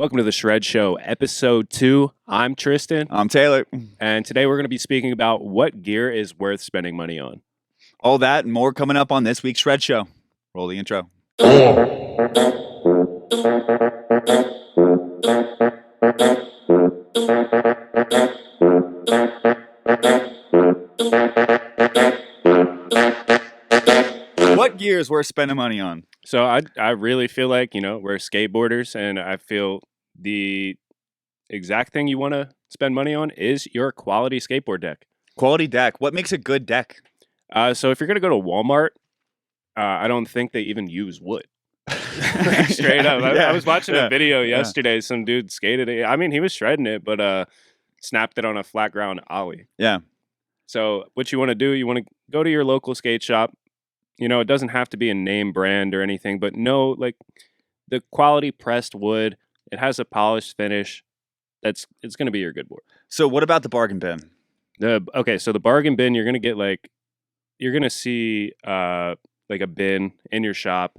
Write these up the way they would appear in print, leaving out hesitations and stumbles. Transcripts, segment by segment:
Welcome to the Shred Show, episode 2. I'm Tristan, I'm Taylor. and today we're going to be speaking about what gear is worth spending money on. All that and more coming up on this week's Shred Show. Roll the intro. What gear is worth spending money on? So I really feel like, we're skateboarders, and I feel the exact thing you want to spend money on is your quality skateboard deck. Quality deck. What makes a good deck? So if you're going to go to Walmart, I don't think they even use wood. Straight up. I was watching a video yesterday. Some dude skated it. I mean, he was shredding it, but snapped it on a flat ground ollie. Yeah. So what you want to do, you want to go to your local skate shop. It doesn't have to be a name brand or anything, but know like the quality pressed wood. It has a polished finish. It's going to be your good board. So what about the bargain bin? So the bargain bin, you're going to get you're going to see like a bin in your shop.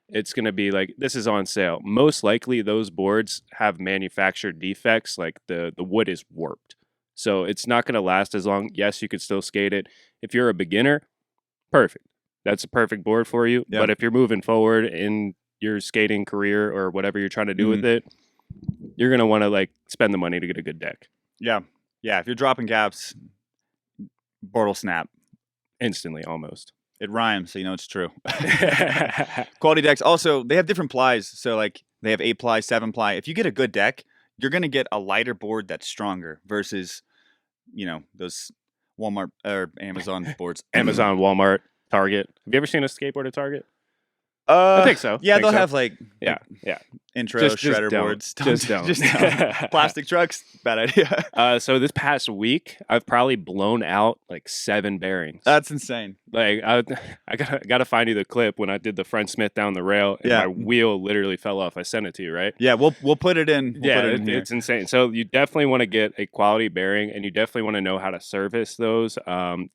It's going to be like, this is on sale. Most likely those boards have manufactured defects, like the wood is warped. So it's not going to last as long. Yes, you could still skate it. If you're a beginner, perfect. That's a perfect board for you. Yep. But if you're moving forward in your skating career or whatever you're trying to do with it, you're going to want to spend the money to get a good deck. Yeah. Yeah. If you're dropping gaps, board will snap. Instantly, almost. It rhymes, so you know it's true. Quality decks. Also, they have different plies. So they have 8-ply, 7-ply. If you get a good deck, you're going to get a lighter board that's stronger versus, those Walmart or Amazon boards. Amazon, Walmart, Target. Have you ever seen a skateboard at Target? I think so. Yeah, they'll have intro Just shredder don't. boards. Just don't. Plastic trucks. Bad idea. So this past week, I've probably blown out 7 bearings. That's insane. I gotta find you the clip when I did the front Smith down the rail and my wheel literally fell off. I sent it to you, right? Yeah, we'll put it in. It's insane. So you definitely want to get a quality bearing, and you definitely want to know how to service those.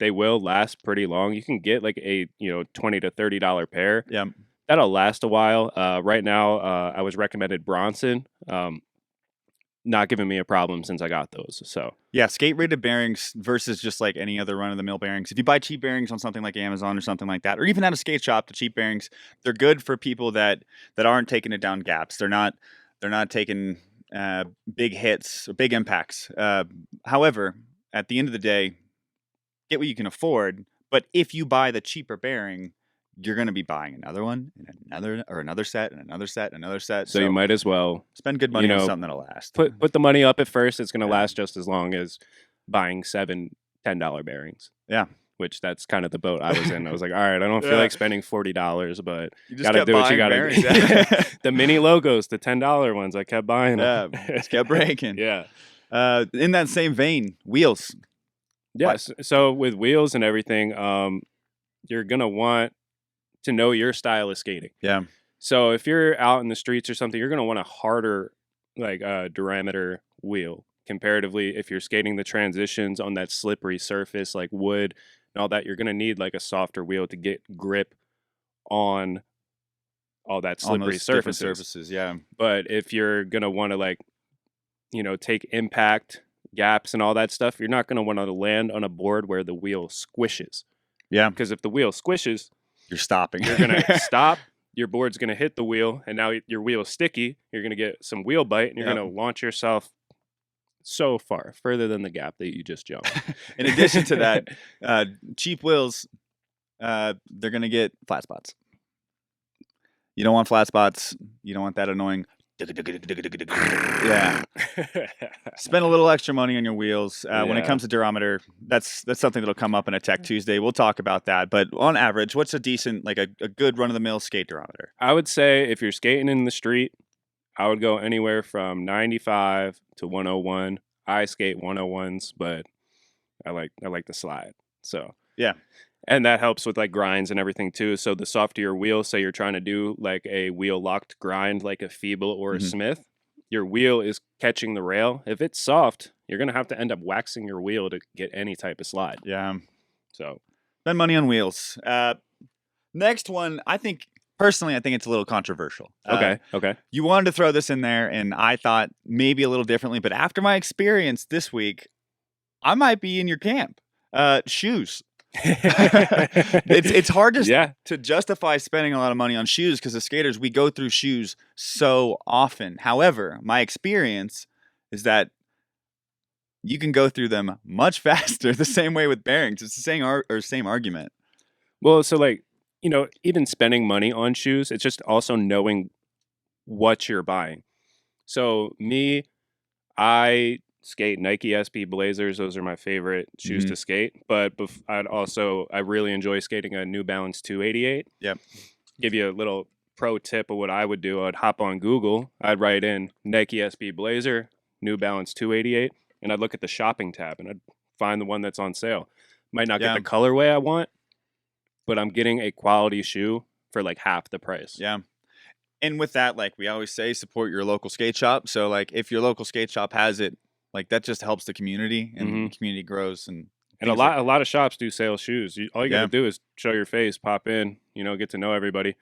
They will last pretty long. You can get a $20 to $30 pair. Yeah. That'll last a while. Right now, I was recommended Bronson. Not giving me a problem since I got those. So yeah, skate rated bearings versus just like any other run of the mill bearings. If you buy cheap bearings on something like Amazon or something like that, or even at a skate shop, the cheap bearings, they're good for people that aren't taking it down gaps. They're not taking big hits or big impacts. However, at the end of the day, get what you can afford. But if you buy the cheaper bearing, you're going to be buying another one and another set and another set and another set. So you might as well spend good money on something that'll last. Put the money up at first. It's going to last just as long as buying 7 $10 bearings. Yeah. Which that's kind of the boat I was in. I was like, all right, I don't feel like spending $40, but you got to do what you got to do. The mini logos, the $10 ones, I kept buying them. Just kept breaking. Yeah. In that same vein, wheels. Yes. So with wheels and everything, you're going to want to know your style of skating. Yeah. So if you're out in the streets or something, you're going to want a harder diameter wheel. Comparatively, if you're skating the transitions on that slippery surface like wood and all that, you're going to need a softer wheel to get grip on all that slippery surfaces. Yeah. But if you're going to want to take impact, gaps and all that stuff, you're not going to want to land on a board where the wheel squishes. Yeah. Because if the wheel squishes, you're stopping. You're going to stop. Your board's going to hit the wheel, and now your wheel is sticky. You're going to get some wheel bite, and you're going to launch yourself so far, further than the gap that you just jumped. In addition to that, cheap wheels, they're going to get flat spots. You don't want flat spots. You don't want that annoying. Yeah. Spend a little extra money on your wheels. When it comes to durometer, that's something that'll come up in a Tech Tuesday. We'll talk about that. But on average, what's a decent, a good run-of-the-mill skate durometer? I would say if you're skating in the street, I would go anywhere from 95 to 101. I skate 101s, but I like the slide. So yeah. And that helps with grinds and everything too. So the softer your wheel, say you're trying to do a wheel locked grind like a Feeble or a Smith, your wheel is catching the rail. If it's soft, you're going to have to end up waxing your wheel to get any type of slide. Yeah. So spend money on wheels. Next one, I think personally, I think it's a little controversial. Okay. Okay. You wanted to throw this in there, and I thought maybe a little differently. But after my experience this week, I might be in your camp. Shoes. It's hard Yeah. to justify spending a lot of money on shoes because as skaters, we go through shoes so often. However, my experience is that you can go through them much faster. The same way with bearings. It's the same argument. Well, so like, even spending money on shoes, it's just also knowing what you're buying. So me, I skate Nike SB Blazers. Those are my favorite shoes to skate. But I really enjoy skating a New Balance 288. Yep. Give you a little pro tip of what I would do. I'd hop on Google. I'd write in Nike SB Blazer, New Balance 288, and I'd look at the shopping tab and I'd find the one that's on sale. Might not get the colorway I want, but I'm getting a quality shoe for like half the price. Yeah. And with that, like we always say, support your local skate shop. So like if your local skate shop has it, like that just helps the community and the community grows. And a lot of shops do sale shoes. All you got to do is show your face, pop in, get to know everybody.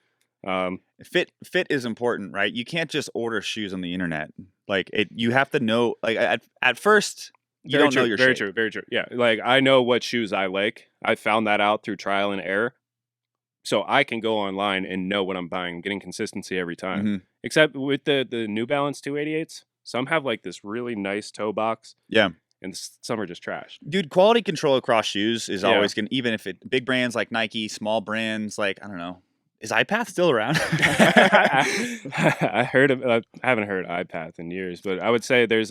Fit is important, right? You can't just order shoes on the internet. Like you have to know, like at first you don't know your shape. Very true. Yeah. Like I know what shoes I like. I found that out through trial and error. So I can go online and know what I'm buying. I'm getting consistency every time. Except with the New Balance 288s, some have like this really nice toe box. Yeah. And some are just trash. Dude, quality control across shoes is always going to, even if big brands like Nike, small brands like, I don't know. Is iPath still around? I haven't heard iPath in years, but I would say there's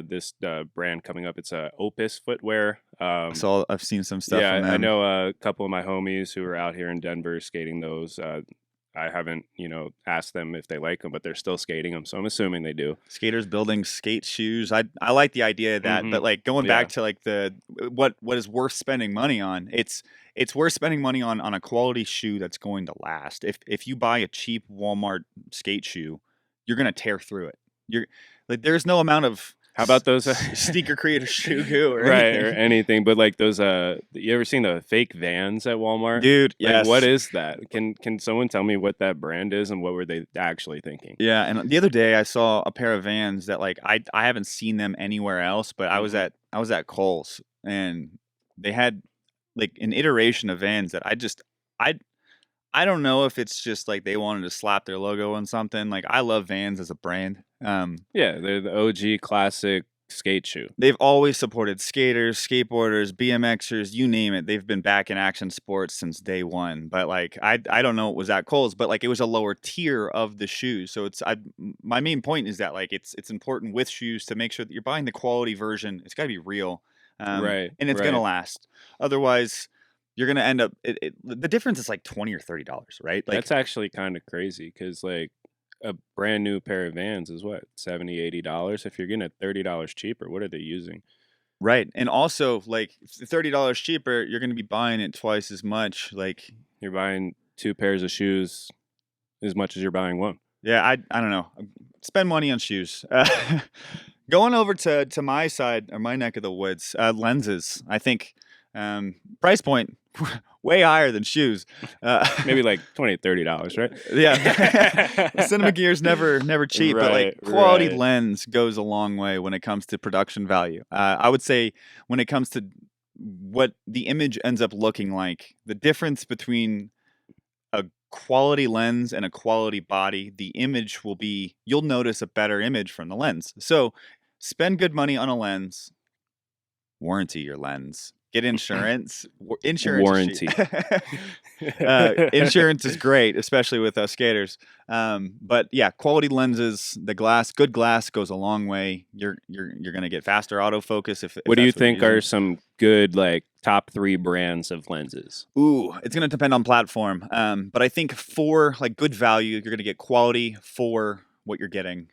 this brand coming up. It's Opus footwear. So I've seen some stuff. Yeah, from them. I know a couple of my homies who are out here in Denver skating those. I haven't, asked them if they like them, but they're still skating them, so I'm assuming they do. Skaters building skate shoes. I like the idea of that, but like going back to like what is worth spending money on. It's worth spending money on a quality shoe that's going to last. If you buy a cheap Walmart skate shoe, you're gonna tear through it. You're like there's no amount of how about those sneaker creator shoe goo or anything, but like those you ever seen the fake Vans at Walmart? Dude, yes. Like, what is that? Can someone tell me what that brand is and what were they actually thinking? Yeah, and the other day I saw a pair of Vans that like I haven't seen them anywhere else, but I was at Kohl's and they had like an iteration of Vans that I don't know if it's just like they wanted to slap their logo on something. Like I love Vans as a brand. Yeah, they're the OG classic skate shoe. They've always supported skaters, skateboarders, BMXers, you name it. They've been back in action sports since day one. But like I don't know what was at Kohl's, but like it was a lower tier of the shoes. So my main point is that like it's important with shoes to make sure that you're buying the quality version. It's got to be real, right? And it's gonna last. Otherwise, you're gonna end up. The difference is like $20 or $30, right? Like that's actually kind of crazy because like a brand new pair of Vans is what $70-$80. If you're getting it $30 cheaper, what are they using? Right, and also like $30 cheaper, you're gonna be buying it twice as much. Like you're buying two pairs of shoes as much as you're buying one. Yeah, I don't know. Spend money on shoes. Going over to my side or my neck of the woods, lenses. I think price point way higher than shoes. Maybe like $20-$30, right? Yeah. Cinema gear's never cheap, but like quality lens goes a long way when it comes to production value. I would say when it comes to what the image ends up looking like, the difference between a quality lens and a quality body, the image will be, you'll notice a better image from the lens. So spend good money on a lens, warranty your lens. Get insurance. Insurance warranty. Insurance is great, especially with us skaters. But yeah, quality lenses, good glass goes a long way. You're gonna get faster autofocus. If what do you think are some good like top 3 brands of lenses? Ooh, it's gonna depend on platform. But I think for like good value, you're gonna get quality for what you're getting.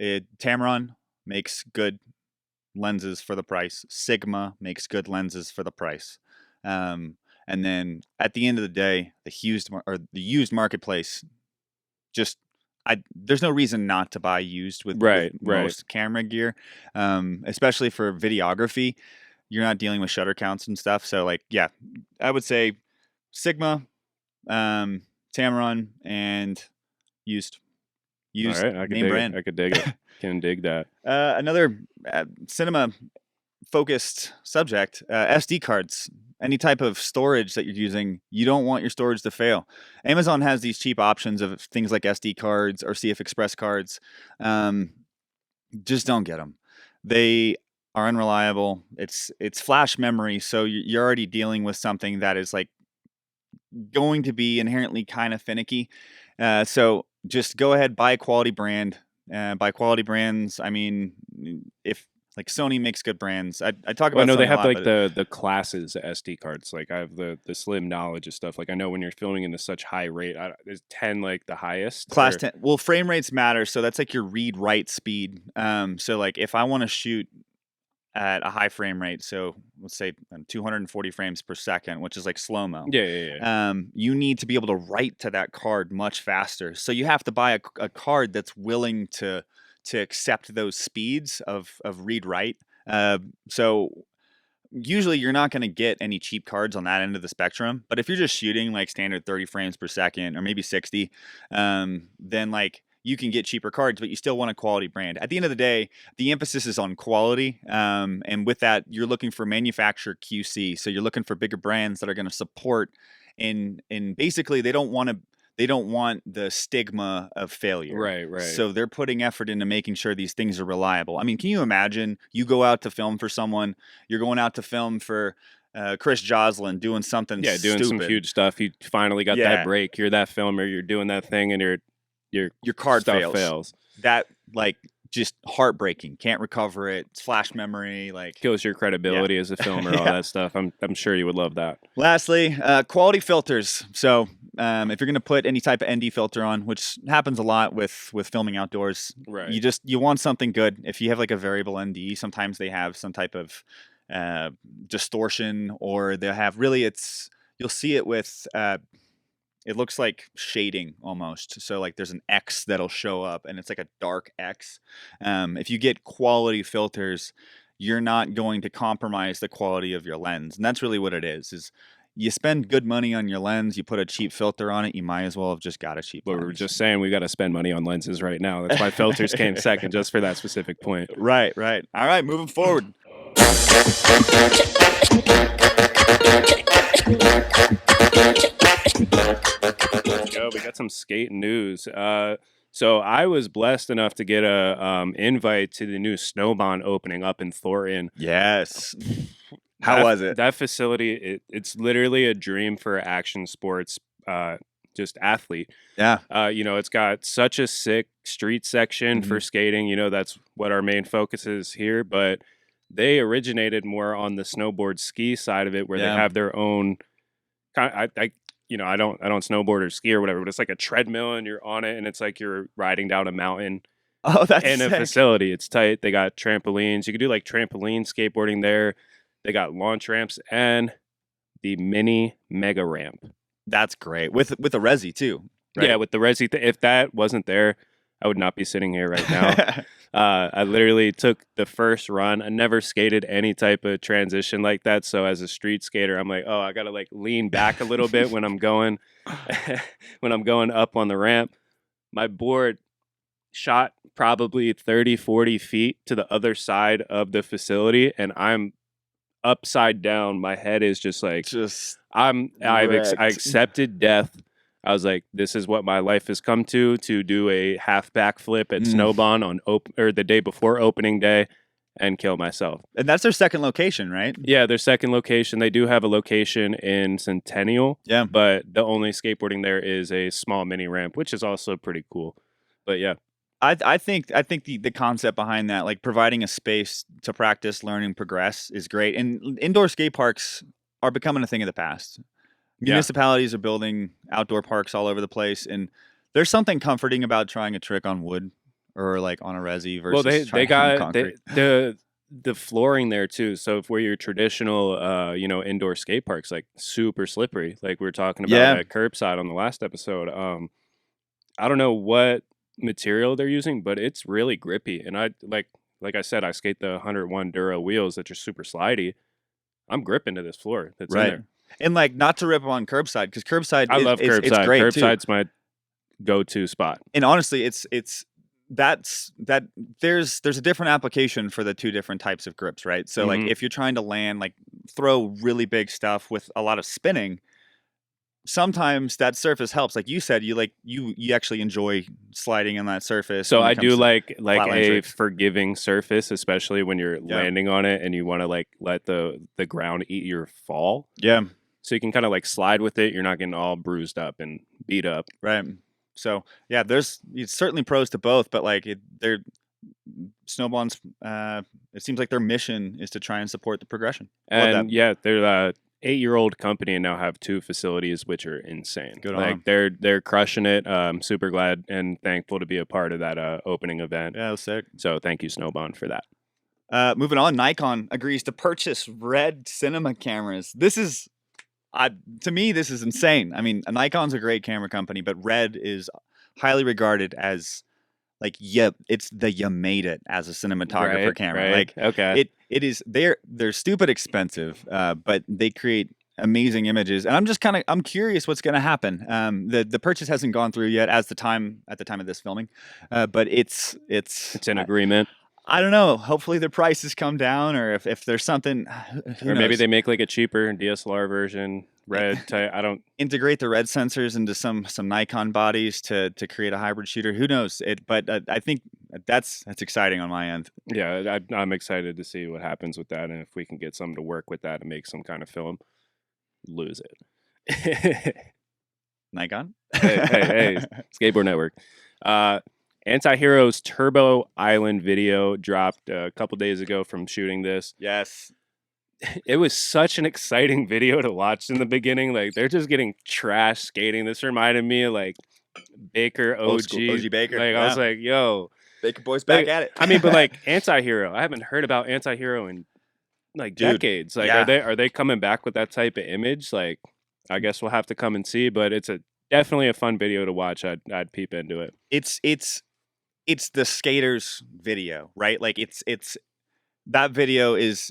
Tamron makes good lenses for the price. Sigma makes good lenses for the price. And then at the end of the day, the used marketplace, there's no reason not to buy used with most camera gear, especially for videography. You're not dealing with shutter counts and stuff. So like, yeah, I would say Sigma, Tamron and used All right, I could name dig brand. it. I could dig it. Can dig that. Another cinema focused subject, SD cards. Any type of storage that you're using, you don't want your storage to fail. Amazon has these cheap options of things like SD cards or CF Express cards. Just don't get them. They are unreliable. It's flash memory, so you're already dealing with something that is like going to be inherently kind of finicky. So just go ahead, buy a quality brand. By quality brands, I mean if like Sony makes good brands. I talk Well, I about know Sony they a have lot, like but the classes SD cards. Like I have the slim knowledge of stuff. Like I know when you're filming in such high rate, is 10 like the highest? class Or 10. Well, frame rates matter, so that's like your read write speed. So like if I want to shoot at a high frame rate, so let's say 240 frames per second, which is like slow mo. yeah. You need to be able to write to that card much faster. So you have to buy a card that's willing to accept those speeds of read write. So usually you're not going to get any cheap cards on that end of the spectrum. But if you're just shooting like standard 30 frames per second or maybe 60, then like you can get cheaper cards, but you still want a quality brand. At the end of the day, the emphasis is on quality. And with that, you're looking for manufacturer QC. So you're looking for bigger brands that are going to support in basically they don't want the stigma of failure. Right. So they're putting effort into making sure these things are reliable. I mean, can you imagine you go out to film for someone, you're going out to film for Chris Joslin doing something Yeah, doing some stupid. huge stuff. You finally got Yeah. that break. You're that filmer. You're doing that thing, and your card stuff fails. That like just heartbreaking. Can't recover it. It's flash memory. Like kills your credibility as a filmer. All that stuff. I'm sure you would love that. Lastly, quality filters. So if you're going to put any type of ND filter on, which happens a lot with filming outdoors, Right. you want something good. If you have like a variable ND, sometimes they have some type of distortion, or they have you'll see it with it looks like shading almost. So like there's an X that'll show up and it's like a dark X. If you get quality filters, you're not going to compromise the quality of your lens. And that's really what it is you spend good money on your lens, you put a cheap filter on it, you might as well have just got a cheap lens. We were just saying we got to spend money on lenses right now. That's why filters came second, just for that specific point. Right. All right, moving forward. Let's go. We got some skate news. So I was blessed enough to get a invite to the new Snowbond opening up in Thornton. Yes. How was it? That facility, it's literally a dream for action sports, just athlete. Yeah. It's got such a sick street section for skating. That's what our main focus is here. But they originated more on the snowboard ski side of it, where they have their own kind. I don't snowboard or ski or whatever, but it's like a treadmill and you're on it, and it's like you're riding down a mountain. Oh, that's in sick. A facility. It's tight. They got trampolines. You can do like trampoline skateboarding there. They got launch ramps and the mini mega ramp. That's great with a resi too. Right? Yeah, with the resi. If that wasn't there, I would not be sitting here right now. I literally took the first run. I never skated any type of transition like that. So as a street skater, I'm like, oh, I gotta like lean back a little bit when I'm going up on the ramp. My board shot probably 30, 40 feet to the other side of the facility, and I'm upside down. My head is just like I accepted death. I was like, this is what my life has come to do a half backflip at Snowbond on the day before opening day and kill myself. And that's their second location, right? Yeah, their second location. They do have a location in Centennial. Yeah. But the only skateboarding there is a small mini ramp, which is also pretty cool. But yeah. I think the concept behind that, like providing a space to practice, learn, and progress, is great. And indoor skate parks are becoming a thing of the past. Municipalities are building outdoor parks all over the place, and there's something comforting about trying a trick on wood or like on a resi versus they got concrete. the flooring there too. So if we're your traditional indoor skate parks, like super slippery, like we were talking about at Curbside on the last episode. I don't know what material they're using, but it's really grippy. And I like I said, I skate the 101 Duro wheels that are super slidey. I'm gripping to this floor that's in there. And like, not to rip on curbside, because curbside I is love it's curbside. great too. Curbside's my go-to spot. And honestly, there's a different application for the two different types of grips, right? So like, Mhm. if you're trying to land, like throw really big stuff with a lot of spinning, sometimes that surface helps. Like you said, you actually enjoy sliding on that surface. So when it I comes do to like flatline a tricks. forgiving surface, especially when you're Yeah. landing on it and you want to like let the ground eat your fall. Yeah, So you can kind of like slide with it. You're not getting all bruised up and beat up. right. So yeah, there's certainly pros to both, but like they're Snowbond's. It seems like their mission is to try and support the progression. Love that. And yeah, they're a 8-year-old company and now have 2 facilities, which are insane. Good on like 'em. they're crushing it. I'm super glad and thankful to be a part of that opening event. Yeah, that was sick. So thank you, Snowbond, for that. Moving on, Nikon agrees to purchase Red cinema cameras. This is, to me, this is insane. I mean, Nikon's a great camera company, but Red is highly regarded as like, it's the you made it as a cinematographer camera. Right. Like, Okay. it is. They're stupid expensive, but they create amazing images. And I'm curious what's going to happen. The purchase hasn't gone through yet at the time of this filming, but it's in agreement. I don't know. Hopefully their prices come down, or if there's something, Or maybe they make like a cheaper DSLR version, Red type. I don't integrate the Red sensors into some Nikon bodies to create a hybrid shooter. Who knows? But I think that's exciting on my end. Yeah, I'm excited to see what happens with that, and if we can get something to work with that and make some kind of film, lose it. Nikon. hey, Skateboard Network. Anti-Hero's Turbo Island video dropped a couple days ago from shooting this. Yes. It was such an exciting video to watch in the beginning. Like, they're just getting trash skating. This reminded me of like Baker OG. OG Baker. Like, I was like, yo. Baker boys back at it. I mean, but like Anti-Hero, I haven't heard about Anti-Hero in like decades. Like, yeah. are they coming back with that type of image? Like, I guess we'll have to come and see, but it's definitely a fun video to watch. I'd peep into it. It's the skaters video, right? Like it's that video is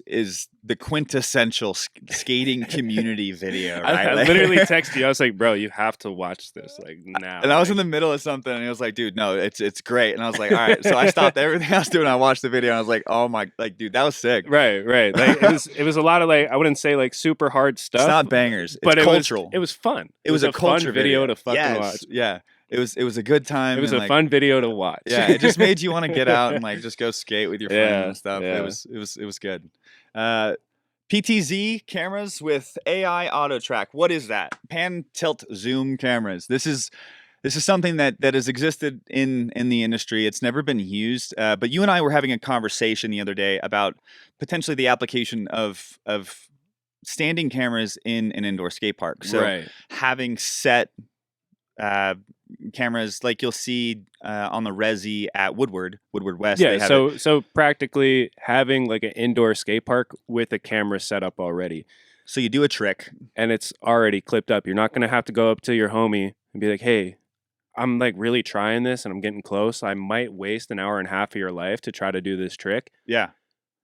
the quintessential skating community video, right? I literally texted you. I was like, bro, you have to watch this like now. And I was in the middle of something, and he was like, dude, no, it's great. And I was like, all right. So I stopped everything I was doing. I watched the video, and I was like, oh my, like, dude, that was sick. Right. Like it was a lot of like, I wouldn't say like super hard stuff. It's not bangers, but it's cultural. It was fun. It was a culture fun video to fucking watch. Yeah. It was a good time. It was a fun video to watch. Yeah, it just made you want to get out and like just go skate with your friends and stuff. Yeah. It was good. PTZ cameras with AI auto track. What is that? Pan, tilt, zoom cameras. This is something that has existed in the industry. It's never been used. But you and I were having a conversation the other day about potentially the application of standing cameras in an indoor skate park. So having set cameras like you'll see on the Resi at Woodward West. Yeah, so practically having like an indoor skate park with a camera set up already. So you do a trick and it's already clipped up. You're not going to have to go up to your homie and be like, hey, I'm like really trying this and I'm getting close. I might waste an hour and a half of your life to try to do this trick. Yeah.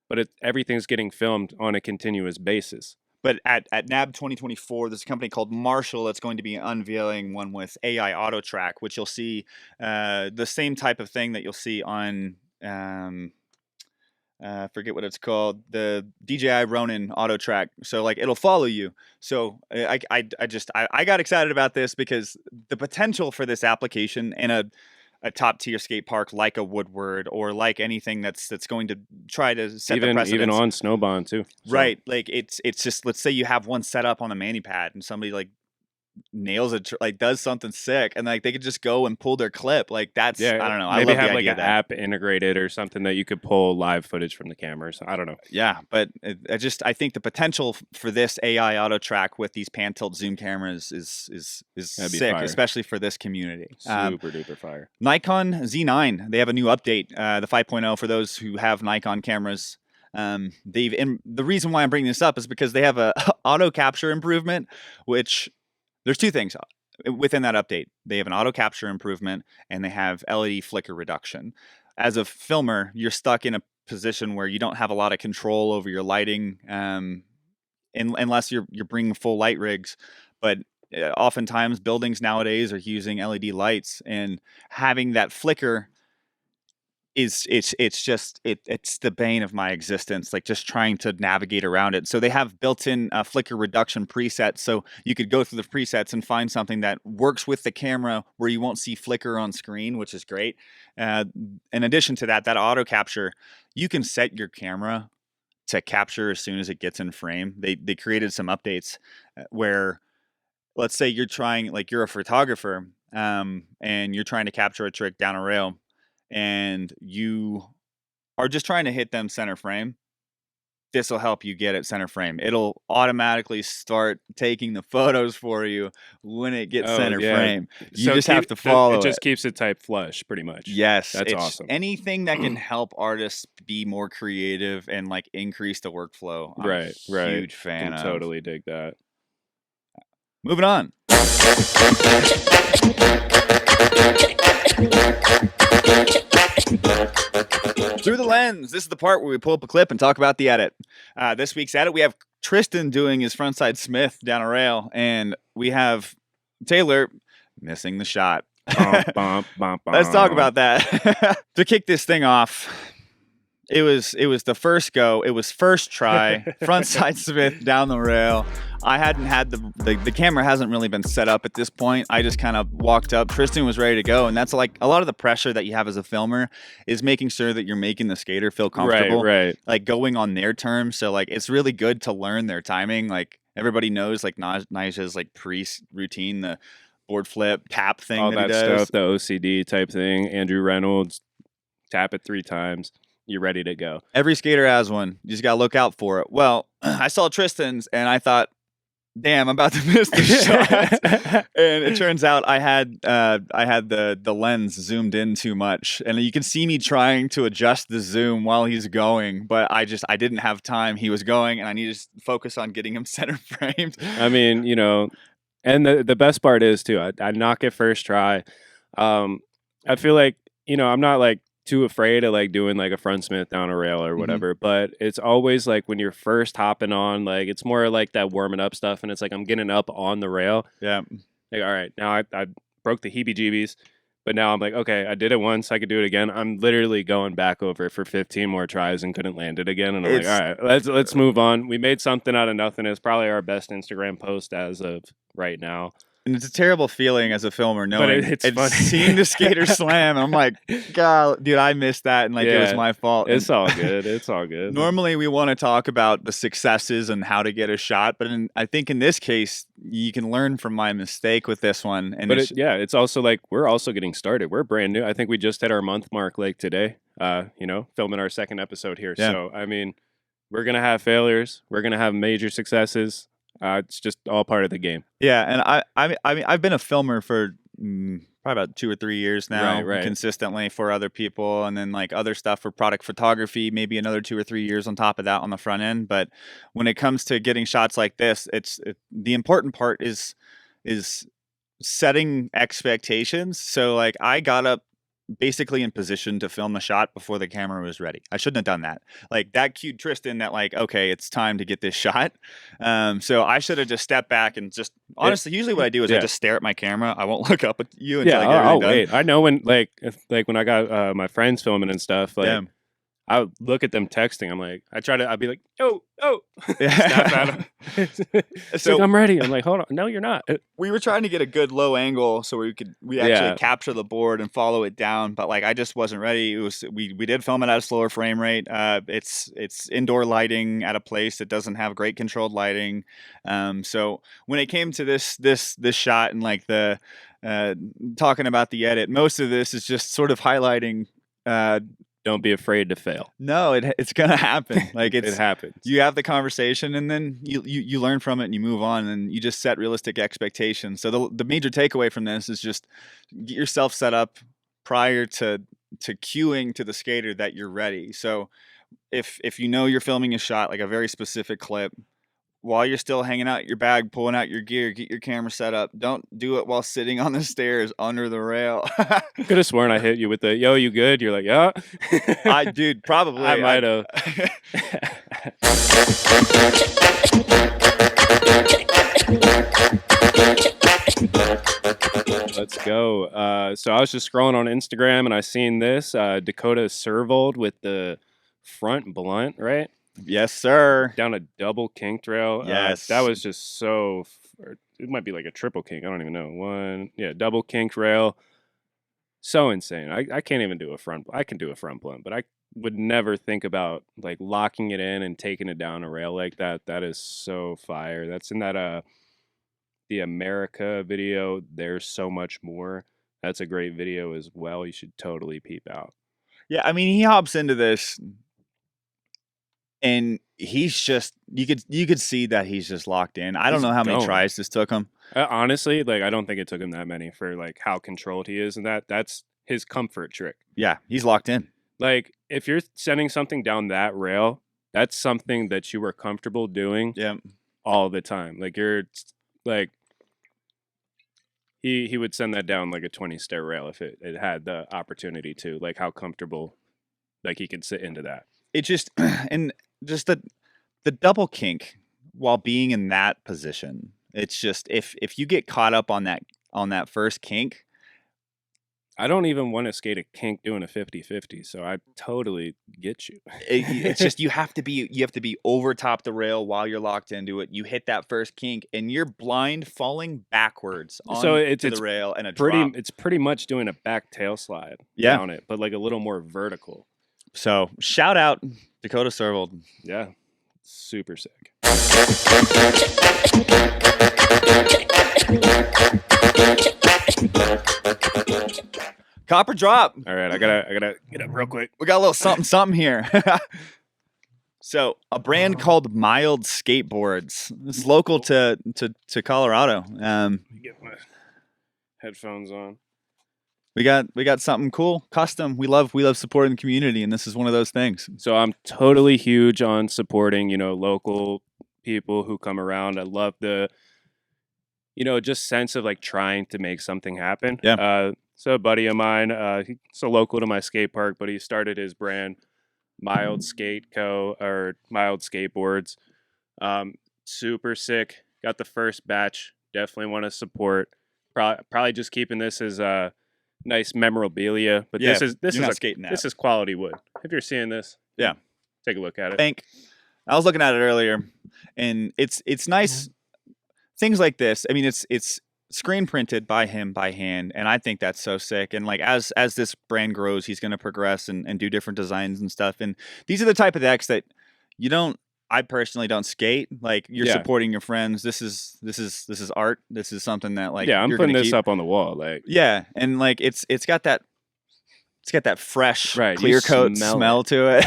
But everything's getting filmed on a continuous basis. But at NAB 2024, there's a company called Marshall that's going to be unveiling one with AI auto track, which you'll see the same type of thing that you'll see on, forget what it's called, the DJI Ronin auto track. So like it'll follow you. So I got excited about this because the potential for this application in a top tier skate park like a Woodward or like anything that's going to try to set the precedence. Even on Snowbond too. So. Right. Like it's just, let's say you have one set up on the mani pad and somebody like nails it, like does something sick, and like they could just go and pull their clip. Like that's, I don't know. Maybe I love have the like idea an app integrated or something that you could pull live footage from the cameras. I don't know. Yeah, but I think the potential for this AI auto track with these pan tilt zoom cameras is sick, fire. Especially for this community. Super duper fire. Nikon Z9, they have a new update, the 5.0 for those who have Nikon cameras. And the reason why I'm bringing this up is because they have a auto capture improvement, which there's two things within that update. They have an auto capture improvement and they have LED flicker reduction. As a filmer, you're stuck in a position where you don't have a lot of control over your lighting. And unless you're bringing full light rigs. But oftentimes buildings nowadays are using LED lights, and having that flicker it's the bane of my existence, like just trying to navigate around it. So they have built-in flicker reduction presets, so you could go through the presets and find something that works with the camera where you won't see flicker on screen, which is great. In addition to that auto capture, you can set your camera to capture as soon as it gets in frame. They created some updates where, let's say you're a photographer, and you're trying to capture a trick down a rail, and you are just trying to hit them center frame. This will help you get it center frame. It'll automatically start taking the photos for you when it gets center frame. You just have to follow it. It just keeps it type flush, pretty much. Yes, that's awesome. Anything that can help artists be more creative and like increase the workflow. I'm right. a huge fan of. Totally dig that. Moving on. Through the lens. This is the part where we pull up a clip and talk about the edit. This week's edit, we have Tristan doing his frontside Smith down a rail, and we have Taylor missing the shot. Let's talk about that. To kick this thing off, it was the first go. It was first try. Frontside Smith down the rail. I hadn't had the camera hasn't really been set up at this point. I just kind of walked up. Tristan was ready to go, and that's like a lot of the pressure that you have as a filmer is making sure that you're making the skater feel comfortable, right? Like going on their terms. So like it's really good to learn their timing. Like everybody knows like Nija's like routine, the board flip tap thing, all that that stuff, the OCD type thing. Andrew Reynolds, tap it 3 times. You're ready to go. Every skater has one. You just got to look out for it. Well, I saw Tristan's and I thought, damn, I'm about to miss the shot. And it turns out I had the lens zoomed in too much. And you can see me trying to adjust the zoom while he's going, but I didn't have time. He was going and I needed to focus on getting him center framed. I mean, and the best part is too, I knock it first try. I feel like, I'm not like too afraid of like doing like a front Smith down a rail or whatever, but it's always like when you're first hopping on, like it's more like that warming up stuff, and it's like I'm getting up on the rail. Yeah. Like, all right, now I broke the heebie-jeebies, but now I'm like, okay, I did it once, I could do it again. I'm literally going back over it for 15 more tries and couldn't land it again. And I'm like, all right, let's move on. We made something out of nothing. It's probably our best Instagram post as of right now. And it's a terrible feeling as a filmer knowing it's funny. Seeing the skater slam. I'm like, God, dude, I missed that, and like it was my fault. It's all good. It's all good. Normally, we want to talk about the successes and how to get a shot, but I think in this case, you can learn from my mistake with this one. And it's also like we're also getting started. We're brand new. I think we just hit our month mark like today. Filming our second episode here. Yeah. So I mean, we're gonna have failures. We're gonna have major successes. It's just all part of the game. Yeah, and I mean, I've been a filmer for probably about 2 or 3 years now, consistently for other people, and then like other stuff for product photography, maybe another 2 or 3 years on top of that on the front end. But when it comes to getting shots like this, the important part is setting expectations. So like I got up basically in position to film the shot before the camera was ready. I shouldn't have done that. Like that cued Tristan that like, okay, it's time to get this shot. So I should have just stepped back and just honestly, usually what I do is I just stare at my camera. I won't look up at you until I get everything done. Wait. I know when when I got my friends filming and stuff, like I would look at them texting. I'm like, I'd be like, oh, snap at them. So like, I'm ready. I'm like, hold on. No, you're not. We were trying to get a good low angle so we actually capture the board and follow it down. But like, I just wasn't ready. We did film it at a slower frame rate. It's indoor lighting at a place that doesn't have great controlled lighting. So when it came to this shot and like the talking about the edit, most of this is just sort of highlighting. Don't be afraid to fail. No, it's gonna happen. Like it happens. You have the conversation, and then you learn from it, and you move on, and you just set realistic expectations. So the major takeaway from this is just get yourself set up prior to cueing to the skater that you're ready. So if you're filming a shot, like a very specific clip, while you're still hanging out your bag, pulling out your gear, get your camera set up. Don't do it while sitting on the stairs under the rail. Could have sworn I hit you with the, yo, you good? You're like, yeah. Dude, probably. I might have. Let's go. So I was just scrolling on Instagram and I seen this Dakota Servold with the front blunt, right? Yes, sir. Down a double kinked rail. Yes. That was just so. It might be like a triple kink. I don't even know. Double kinked rail. So insane. I can't even do a front. I can do a front blunt, but I would never think about like locking it in and taking it down a rail like that. That is so fire. That's in that the America video. There's so much more. That's a great video as well. You should totally peep out. Yeah, I mean, he hops into this, and he's just you could see that he's just locked in. I don't know how many tries this took him. Honestly, like I don't think it took him that many for like how controlled he is, and that's his comfort trick. Yeah, he's locked in. Like if you're sending something down that rail, that's something that you were comfortable doing all the time. Like you're like he would send that down like a 20-stair rail if it had the opportunity to. Like how comfortable like he could sit into that. It just and just the double kink while being in that position. It's just if you get caught up on that first kink. I don't even want to skate a kink doing a 50-50, so I totally get you. It's just you have to be over top the rail while you're locked into it. You hit that first kink and you're blind falling backwards onto the rail and a drop. It's pretty much doing a back tail slide down it, but like a little more vertical. So shout out Dakota Servold. Yeah, super sick. Copper drop. All right, I gotta get up real quick. We got a little something here. So a brand called Mild Skateboards. It's local to Colorado. Get my headphones on. We got something cool, custom. We love supporting the community, and this is one of those things. So I'm totally huge on supporting, local people who come around. I love the, just sense of like trying to make something happen. Yeah. So a buddy of mine, he's so local to my skate park, but he started his brand, Mild Skate Co. or Mild Skateboards. Super sick. Got the first batch. Definitely want to support. Probably just keeping this as nice memorabilia. But this is quality wood. If you're seeing this, take a look at it. I was looking at it earlier, and it's nice. Things like this. I mean, it's screen printed by him by hand, and I think that's so sick. And like as this brand grows, he's going to progress and do different designs and stuff. And these are the type of decks that I personally don't skate. Like you're supporting your friends. This is art. This is something that like I'm putting this up on the wall. Like and like it's got that fresh clear coat smell to it.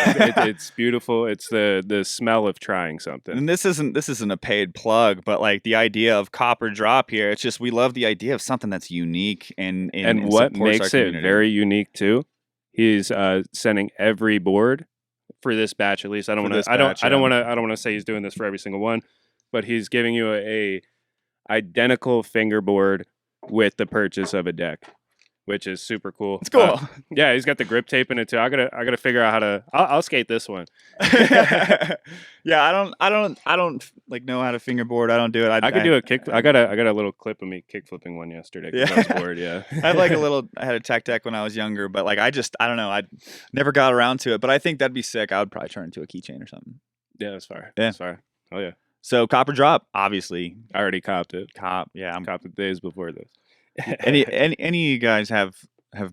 It's beautiful. It's the smell of trying something. And this isn't a paid plug, but like the idea of Copper Drop here, it's just we love the idea of something that's unique and what makes it very unique too. He's sending every board for this batch at least. I don't want to say he's doing this for every single one, but he's giving you a identical fingerboard with the purchase of a deck, which is super cool. It's cool. Yeah, he's got the grip tape in it too. I gotta figure out how to. I'll skate this one. Yeah, I don't like know how to fingerboard. I don't do it. I could do a kick. I got a little clip of me kick flipping one yesterday. I was bored. Yeah, I had a tech deck when I was younger, but like I don't know. I never got around to it, but I think that'd be sick. I would probably turn into a keychain or something. Yeah, that's fire. Yeah. That's fire. Oh yeah. So Copper Drop, obviously. I already copped it. Yeah, I'm copped it days before this. any of you guys have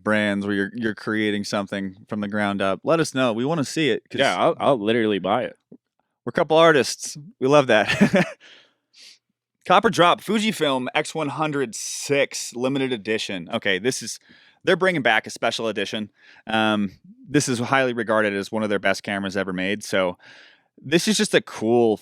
brands where you're creating something from the ground up? Let us know. We want to see it. Yeah, I'll literally buy it. We're a couple artists. We love that. Copper Drop Fujifilm X106 limited edition. Okay, they're bringing back a special edition. This is highly regarded as one of their best cameras ever made. So this is just a cool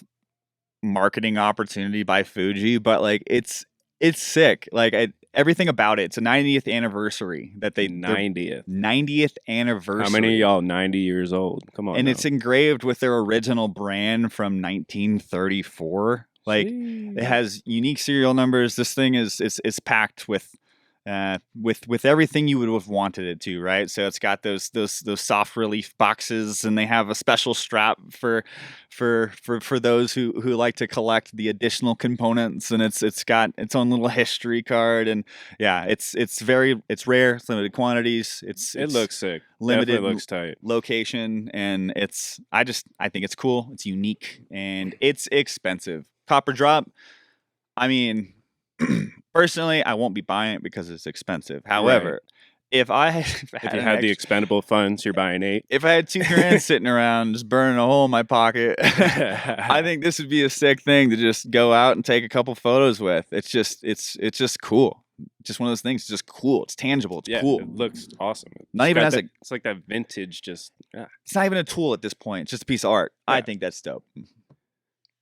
marketing opportunity by Fuji, but like it's sick. Like everything about it. It's a 90th anniversary that they 90th anniversary. How many of y'all 90 years old? Come on. And it's engraved with their original brand from 1934. Like it has unique serial numbers. This thing is packed with with everything you would have wanted it to, right? So it's got those soft relief boxes, and they have a special strap for those who like to collect the additional components, and it's got its own little history card, and yeah, it's rare, it's limited quantities, It looks sick. limited Definitely looks tight. location, and I think it's cool, it's unique, and it's expensive. Copper drop, I mean, personally, I won't be buying it because it's expensive. However, if If you had the expendable funds, you're buying 8. if I had $2,000 sitting around just burning a hole in my pocket, I think this would be a sick thing to just go out and take a couple photos with. It's just cool. Just one of those things. It's just cool. It's tangible. It's cool. It looks awesome. Not even it's like that vintage. It's not even a tool at this point. It's just a piece of art. Yeah. I think that's dope.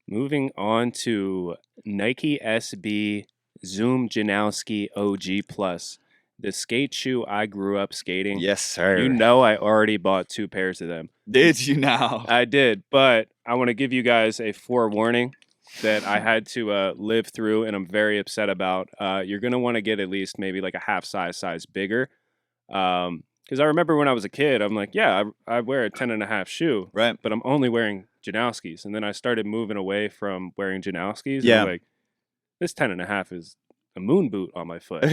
Moving on to Nike SB Zoom Janowski OG Plus, the skate shoe I grew up skating. Yes, sir. You know I already bought 2 pairs of them. Did you now? I did, but I want to give you guys a forewarning that I had to live through, and I'm very upset about. You're going to want to get at least maybe like a half size bigger. Because I remember when I was a kid, I'm like, yeah, I wear a 10.5 shoe, right? But I'm only wearing Janowskis. And then I started moving away from wearing Janowskis. Yeah. And I'm like, this 10.5 is a moon boot on my foot.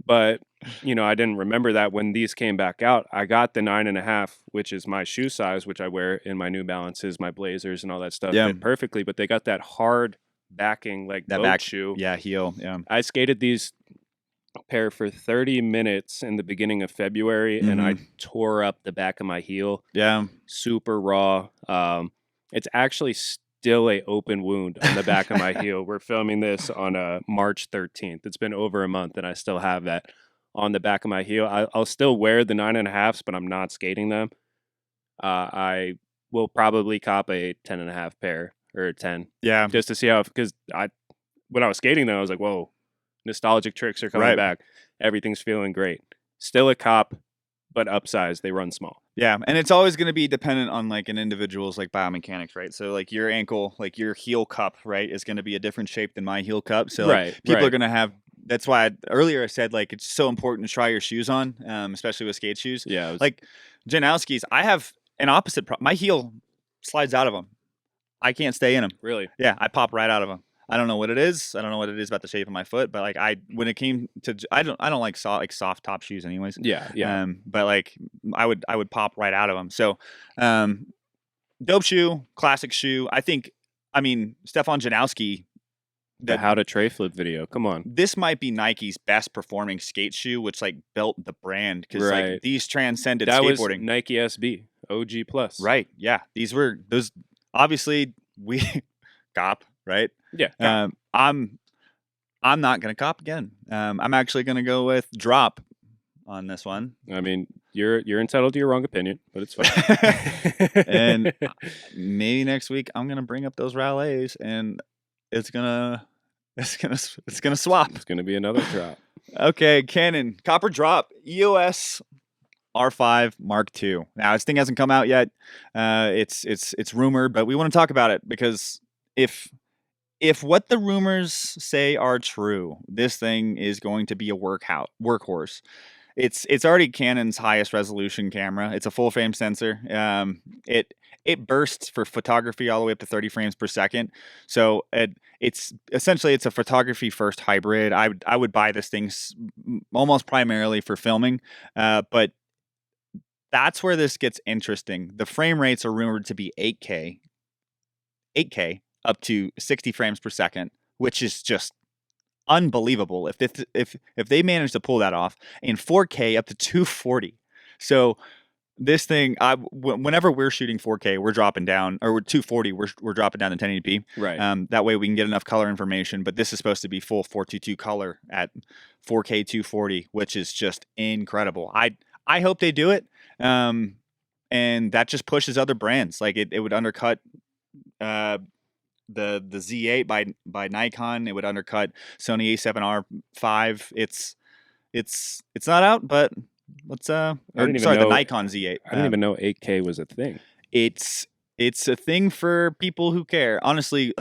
But, I didn't remember that when these came back out. I got the 9.5, which is my shoe size, which I wear in my New Balances, my Blazers, and all that stuff fit perfectly. But they got that hard backing, like that boat shoe. Yeah, heel. Yeah. I skated these pair for 30 minutes in the beginning of February, and I tore up the back of my heel. Yeah. Super raw. It's actually still a open wound on the back of my heel. We're filming this on March 13th. It's been over a month, and I still have that on the back of my heel. I'll still wear the 9.5s, but I'm not skating them. I will probably cop a 10.5 pair or a 10. Yeah. Just to see how, because when I was skating them, I was like, whoa, nostalgic tricks are coming back. Everything's feeling great. Still a cop, but upsized. They run small. Yeah, and it's always going to be dependent on like an individual's like biomechanics, right? So like your ankle, like your heel cup, right, is going to be a different shape than my heel cup. So like, people are going to have. That's why earlier I said like it's so important to try your shoes on, especially with skate shoes. Yeah, like Janowski's, I have an opposite problem. My heel slides out of them. I can't stay in them. Really? Yeah, I pop right out of them. I don't know what it is. I don't know what it is about the shape of my foot, but like when it came to, I don't like soft top shoes, anyways. Yeah. But like I would pop right out of them. So, dope shoe, classic shoe. I mean, Stefan Janowski. The How to Tray Flip video. Come on. This might be Nike's best performing skate shoe, which like built the brand because like these transcended skateboarding. Was Nike SB OG Plus. Right. Yeah. These were those. Obviously, we cop. Right. Yeah. I'm not gonna cop again. I'm actually gonna go with drop on this one. I mean, you're entitled to your wrong opinion, but it's fine. And maybe next week I'm gonna bring up those rallies, and it's gonna swap. It's gonna be another drop. Okay, Canon copper drop EOS R5 Mark II. Now this thing hasn't come out yet. It's rumored, but we want to talk about it because if what the rumors say are true, this thing is going to be a workhorse. It's already Canon's highest resolution camera. It's a full frame sensor. It bursts for photography all the way up to 30 frames per second. So it's essentially a photography first hybrid. I would buy this thing almost primarily for filming, but that's where this gets interesting. The frame rates are rumored to be 8K up to 60 frames per second, which is just unbelievable. If they manage to pull that off, in 4K up to 240. So this thing, whenever we're shooting 4K, we're dropping down, or 240, we're dropping down to 1080p. Right. That way we can get enough color information. But this is supposed to be full 422 color at 4K 240, which is just incredible. I hope they do it. And that just pushes other brands. Like it would undercut the Z8 by Nikon. It would undercut Sony A7R5. It's not out, but let's the Nikon Z8. I didn't even know 8K was a thing. It's It's a thing for people who care. Honestly,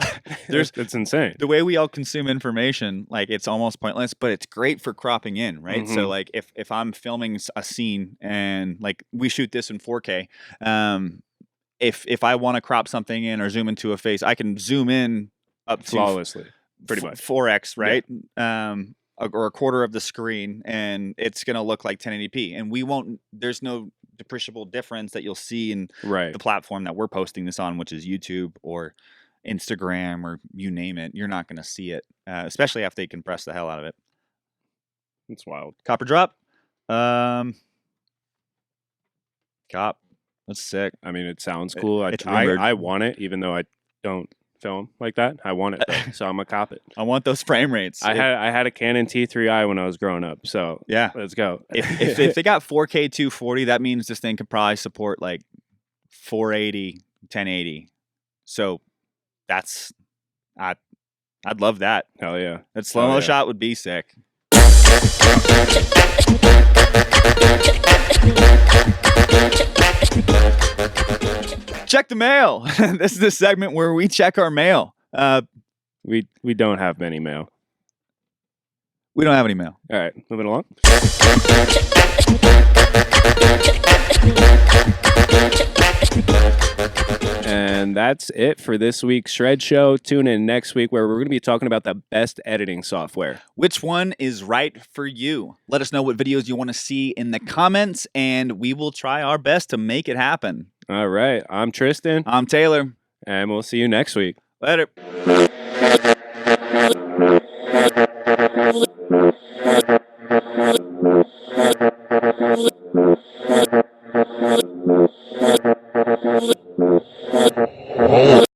there's It's insane. the way we all consume information, like it's almost pointless, but it's great for cropping in, right? So like if I'm filming a scene and like we shoot this in 4K, if I want to crop something in or zoom into a face, I can zoom in up to Flawlessly, pretty much. 4x, right? Or a quarter of the screen, and it's going to look like 1080p. And we won't, there's no depreciable difference that you'll see in Right. the platform that we're posting this on, which is YouTube or Instagram or you name it. You're not going to see it, especially after they compress the hell out of it. It's wild. Copper drop. Cop. That's sick. I mean, it sounds cool. It's I rumored. want it, even though I don't film like that. I want it, though, so I'm gonna cop it. I want those frame rates. I had a Canon T3i when I was growing up, so Yeah. let's go. if they got 4K 240, that means this thing could probably support like 480, 1080. So that's I'd love that. Hell yeah. That slow-mo yeah. shot would be sick. Check the mail. This is the segment where we check our mail. We don't have many mail. We don't have any mail. All right, moving along. And that's it for this week's Shred Show. Tune in next week where we're going to be talking about the best editing software. Which one is right for you? Let us know what videos you want to see in the comments, and we will try our best to make it happen. All right, I'm Tristan, I'm Taylor. and we'll see you next week. Later.